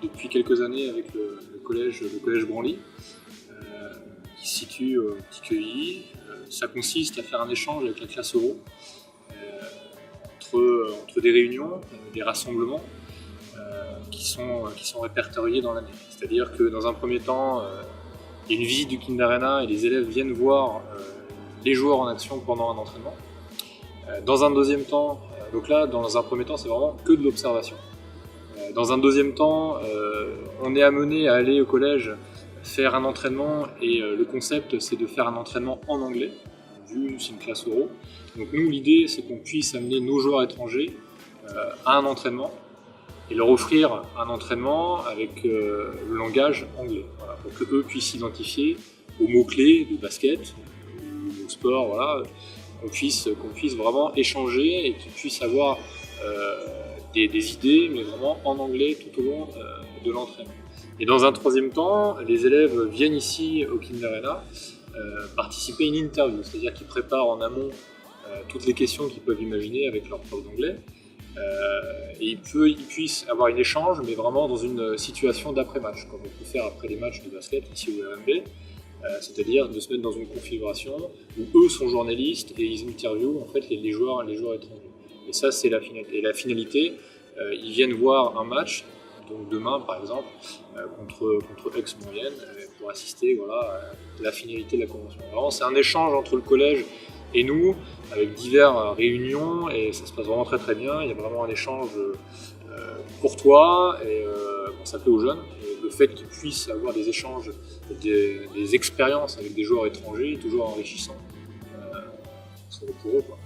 depuis quelques années avec le collège Branly, qui se situe au Petit Quevilly. Ça consiste à faire un échange avec la classe euro entre des réunions, des rassemblements qui sont répertoriés dans l'année. C'est-à-dire que dans un premier temps, il y a une visite du Kinder Arena et les élèves viennent voir les joueurs en action pendant un entraînement. Dans un deuxième temps, donc là, dans un premier temps, c'est vraiment que de l'observation. Dans un deuxième temps, on est amené à aller au collège faire un entraînement et le concept, c'est de faire un entraînement en anglais, vu c'est une classe euro. Donc nous, l'idée, c'est qu'on puisse amener nos joueurs étrangers à un entraînement et leur offrir un entraînement avec le langage anglais, voilà, pour qu'eux puissent s'identifier aux mots-clés du basket, au sport, voilà, qu'on puisse vraiment échanger et qu'ils puissent avoir des idées, mais vraiment en anglais tout au long de l'entraînement. Et dans un troisième temps, les élèves viennent ici au Kinder Arena participer à une interview, c'est-à-dire qu'ils préparent en amont toutes les questions qu'ils peuvent imaginer avec leur prof d'anglais. Et ils puissent avoir un échange, mais vraiment dans une situation d'après-match, comme on peut faire après les matchs de basket ici au RMB, c'est-à-dire de se mettre dans une configuration où eux sont journalistes et ils interviewent en fait les joueurs étrangers. Et ça, c'est la finalité. Et la finalité, ils viennent voir un match, donc demain par exemple, contre Aix-Maurienne, pour assister à la finalité de la convention. Vraiment, c'est un échange entre le collège et nous, avec diverses réunions, et ça se passe vraiment très très bien. Il y a vraiment un échange courtois, et ça plaît aux jeunes. Et le fait qu'ils puissent avoir des échanges, des expériences avec des joueurs étrangers est toujours enrichissant pour eux, quoi.